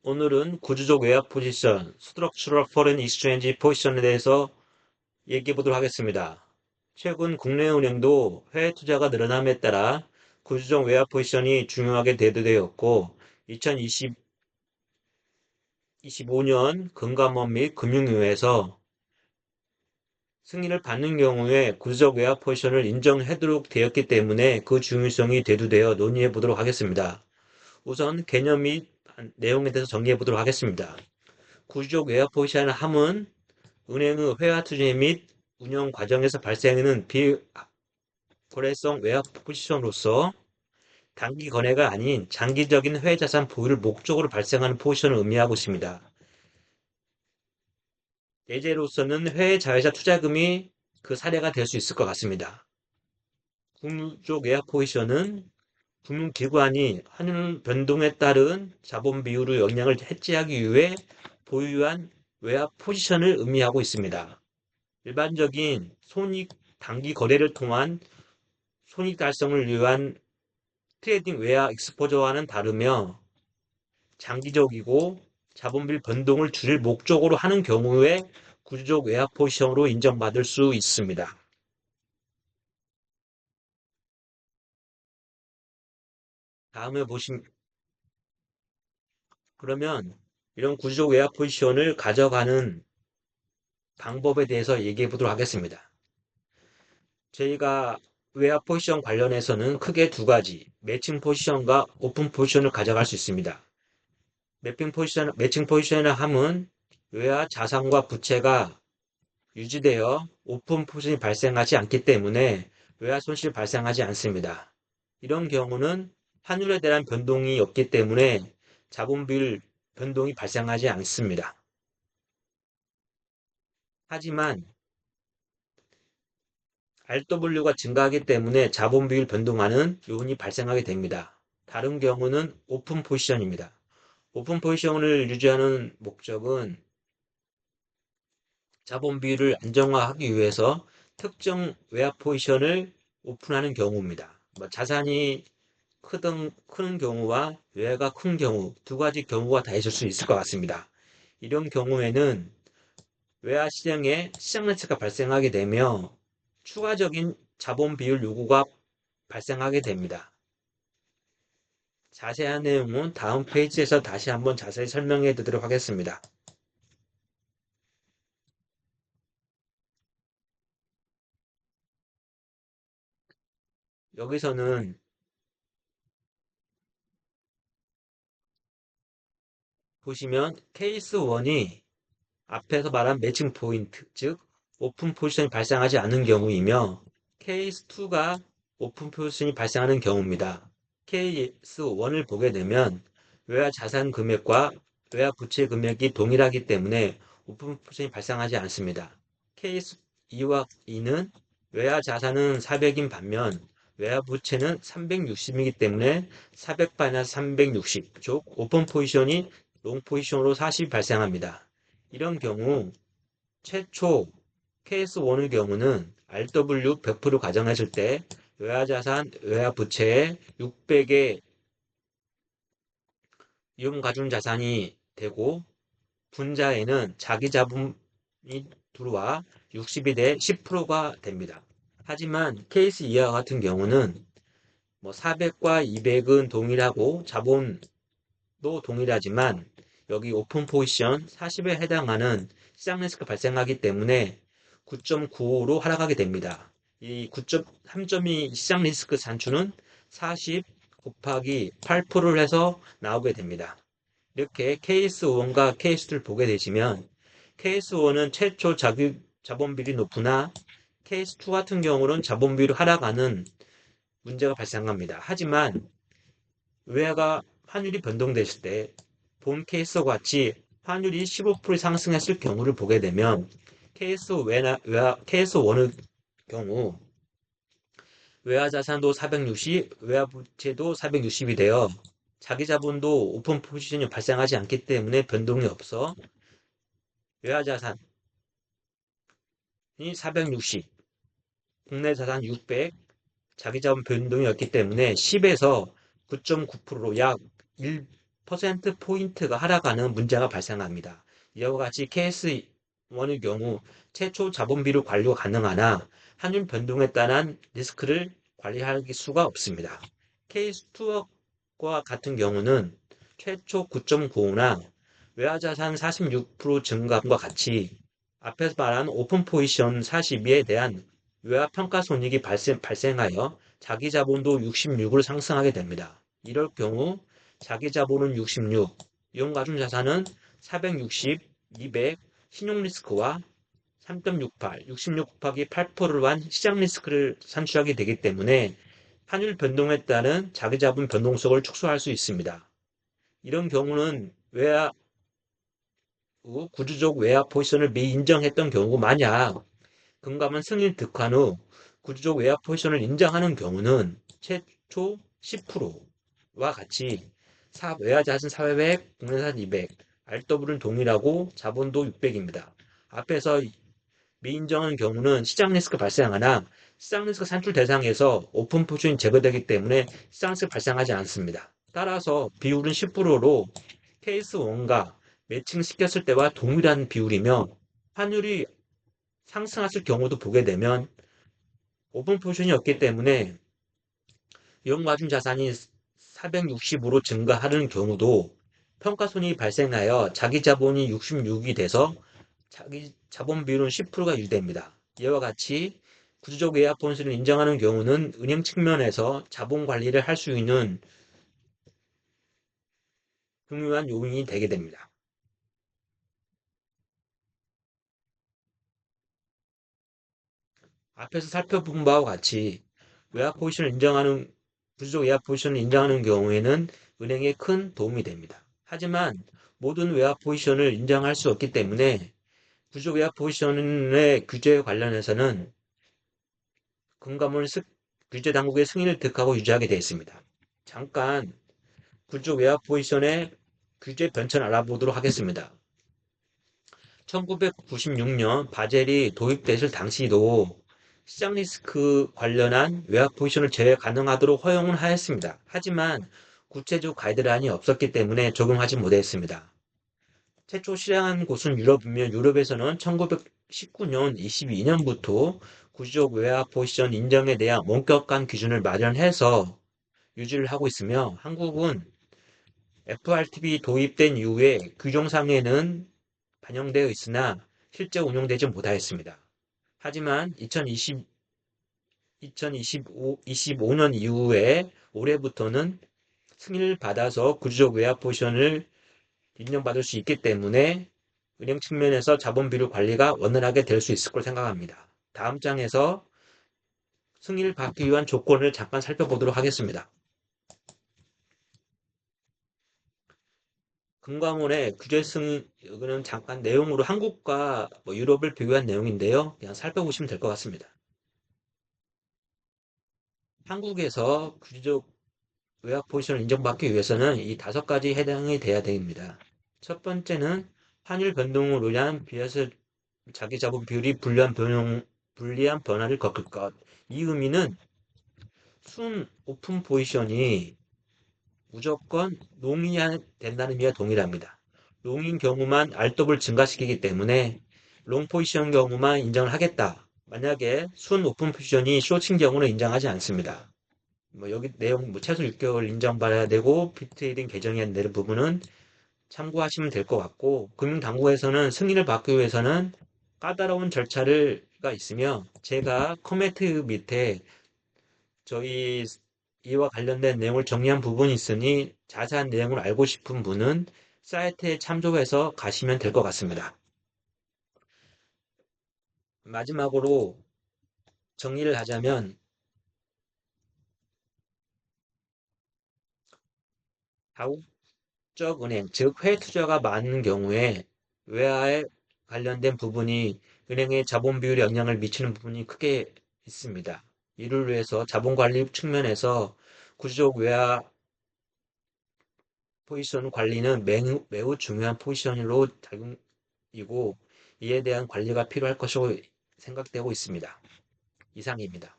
오늘은 구조적 외화 포지션, Structural Foreign Exchange 포지션에 대해서 얘기해 보도록 하겠습니다. 최근 국내 은행도 해외 투자가 늘어남에 따라 구조적 외화 포지션이 중요하게 대두되었고, 2025년 금감원 및 금융위에서 승인을 받는 경우에 구조적 외화 포지션을 인정하도록 되었기 때문에 그 중요성이 대두되어 논의해 보도록 하겠습니다. 우선 개념 및 내용에 대해서 정리해 보도록 하겠습니다. 구조적 외화 포지션을 함은 은행의 회화 투자 및 운영 과정에서 발생하는 비거래성 외화 포지션으로서 단기 거래가 아닌 장기적인 해외 자산 보유를 목적으로 발생하는 포지션을 의미하고 있습니다. 예제로서는 해외 자회사 투자금이 그 사례가 될 수 있을 것 같습니다. 구조적 외화 포지션은 금융기관이 환율 변동에 따른 자본 비율의 영향을 해지하기 위해 보유한 외화 포지션을 의미하고 있습니다. 일반적인 손익 단기 거래를 통한 손익 달성을 위한 트레이딩 외화 익스포저와는 다르며 장기적이고 자본비 변동을 줄일 목적으로 하는 경우에 구조적 외화 포지션으로 인정받을 수 있습니다. 다음에 보시면 그러면 이런 구조적 외화 포지션을 가져가는 방법에 대해서 얘기해 보도록 하겠습니다. 저희가 외화 포지션 관련해서는 크게 두 가지, 매칭 포지션과 오픈 포지션을 가져갈 수 있습니다. 매칭 포지션을 함은 외화 자산과 부채가 유지되어 오픈 포지션이 발생하지 않기 때문에 외화 손실이 발생하지 않습니다. 이런 경우는 환율에 대한 변동이 없기 때문에 자본 비율 변동이 발생하지 않습니다. 하지만 RW가 증가하기 때문에 자본 비율 변동하는 요인이 발생하게 됩니다. 다른 경우는 오픈 포지션입니다. 오픈 포지션을 유지하는 목적은 자본 비율을 안정화하기 위해서 특정 외화 포지션을 오픈하는 경우입니다. 자산이 크는 경우와 외화가 큰 경우 두 가지 경우가 다 있을 수 있을 것 같습니다. 이런 경우에는 외화 시장에 시장 리스크가 발생하게 되며 추가적인 자본 비율 요구가 발생하게 됩니다. 자세한 내용은 다음 페이지에서 다시 한번 자세히 설명해 드리도록 하겠습니다. 여기서는 보시면 케이스 1이 앞에서 말한 매칭 포인트, 즉 오픈 포지션이 발생하지 않는 경우이며 케이스 2가 오픈 포지션이 발생하는 경우입니다. 케이스 1을 보게 되면 외화 자산 금액과 외화 부채 금액이 동일하기 때문에 오픈 포지션이 발생하지 않습니다. 케이스 2와 2는 외화 자산은 400인 반면 외화 부채는 360이기 때문에 400-360, 즉 오픈 포지션이 롱 포지션으로 40이 발생합니다. 이런 경우 최초 KS1의 경우는 RW 100% 가정했을 때 외화자산, 외화부채의 600의 위험가중자산이 되고 분자에는 자기자본이 들어와 60이 대 10%가 됩니다. 하지만 케이스 2와 같은 경우는 400과 200은 동일하고 자본도 동일하지만 여기 오픈 포지션 40에 해당하는 시장 리스크 발생하기 때문에 9.95로 하락하게 됩니다. 이 9.3.2 시장 리스크 산출은 40 곱하기 8%를 해서 나오게 됩니다. 이렇게 케이스 1과 케이스 2를 보게 되시면 케이스 1은 최초 자본비율이 높으나 케이스 2 같은 경우는 자본비율이 하락하는 문제가 발생합니다. 하지만 외화가 환율이 변동됐을 때 본 케이스와 같이 환율이 15% 상승했을 경우를 보게 되면 케이스 1의 경우 외화 자산도 460, 외화 부채도 460이 되어 자기 자본도 오픈 포지션이 발생하지 않기 때문에 변동이 없어 외화 자산이 460, 국내 자산 600, 자기 자본 변동이 없기 때문에 10에서 9.9%로 약 퍼센트 포인트가 하락하는 문제가 발생합니다. 이와 같이 KS1의 경우 최초 자본 비율 관리가 가능하나 환율 변동에 따른 리스크를 관리할 수가 없습니다. 케이스2와 같은 경우는 최초 9.95나 외화자산 46% 증감과 같이 앞에서 말한 오픈 포지션 42에 대한 외화 평가 손익이 발생하여 자기 자본도 66으로 상승하게 됩니다. 이럴 경우 자기 자본은 66, 이용가중 자산은 460, 200, 신용 리스크와 3.68, 66 곱하기 8%를 한 시장 리스크를 산출하게 되기 때문에 환율 변동에 따른 자기 자본 변동성을 축소할 수 있습니다. 이런 경우는 구주적 외화 포지션을 미인정했던 경우 만약 금감원 승인 득한 후 구주적 외화 포지션을 인정하는 경우는 최초 10%와 같이 외화자산 400, 국내산 200, RW는 동일하고 자본도 600입니다. 앞에서 미인정한 경우는 시장 리스크 발생하나 시장 리스크 산출 대상에서 오픈 포지션이 제거되기 때문에 시장 리스크 발생하지 않습니다. 따라서 비율은 10%로 케이스 1과 매칭시켰을 때와 동일한 비율이며 환율이 상승했을 경우도 보게 되면 오픈 포지션이 없기 때문에 이용가중 자산이 460으로 증가하는 경우도 평가손익이 발생하여 자기 자본이 66이 돼서 자기 자본 비율은 10%가 유지됩니다. 이와 같이 구조적 외화 포지션을 인정하는 경우는 은행 측면에서 자본 관리를 할 수 있는 중요한 요인이 되게 됩니다. 앞에서 살펴본 바와 같이 외화 포지션을 인정하는 구조적 외화 포지션을 인정하는 경우에는 은행에 큰 도움이 됩니다. 하지만 모든 외화 포지션을 인정할 수 없기 때문에 구조적 외화 포지션의 규제에 관련해서는 금감원 규제 당국의 승인을 득하고 유지하게 되어 있습니다. 잠깐 구조적 외화 포지션의 규제 변천을 알아보도록 하겠습니다. 1996년 바젤이 도입됐을 당시도 시장 리스크 관련한 외화 포지션을 제외 가능하도록 허용을 하였습니다. 하지만 구체적 가이드라인이 없었기 때문에 적용하지 못했습니다. 최초 실행한 곳은 유럽이며 유럽에서는 1919년 22년부터 구조적 외화 포지션 인정에 대한 엄격한 기준을 마련해서 유지를 하고 있으며 한국은 FRTB 도입된 이후에 규정상에는 반영되어 있으나 실제 운용되지 못하였습니다. 하지만 2025년 이후에 올해부터는 승인을 받아서 구조적 외화 포지션을 인정받을 수 있기 때문에 은행 측면에서 자본 비율 관리가 원활하게 될 수 있을 걸 생각합니다. 다음 장에서 승인을 받기 위한 조건을 잠깐 살펴보도록 하겠습니다. 금감원의 규제 승인, 여기는 잠깐 내용으로 한국과 유럽을 비교한 내용인데요. 그냥 살펴보시면 될 것 같습니다. 한국에서 구조적 외화 포지션을 인정받기 위해서는 이 5가지 해당이 돼야 됩니다. 첫 번째는 환율 변동으로 인한 비해서 자기 자본 비율이 불리한 변화를 겪을 것. 이 의미는 순 오픈 포지션이 무조건 롱이 된다는 의미와 동일합니다. 롱인 경우만 RW를 증가시키기 때문에 롱 포지션 경우만 인정을 하겠다. 만약에 순 오픈 포지션이 숏인 경우는 인정하지 않습니다. 여기 내용 최소 6개월 인정받아야 되고 빅트레이딩 계정해야 되는 부분은 참고하시면 될 것 같고 금융당국에서는 승인을 받기 위해서는 까다로운 절차가 있으며 제가 코멘트 밑에 저희 이와 관련된 내용을 정리한 부분이 있으니 자세한 내용을 알고 싶은 분은 사이트에 참조해서 가시면 될 것 같습니다. 마지막으로 정리를 하자면 다국적 은행, 즉 해외 투자가 많은 경우에 외화에 관련된 부분이 은행의 자본 비율에 영향을 미치는 부분이 크게 있습니다. 이를 위해서 자본관리 측면에서 구조적 외화 포지션 관리는 매우 중요한 포지션으로 작용이고 이에 대한 관리가 필요할 것으로 생각되고 있습니다. 이상입니다.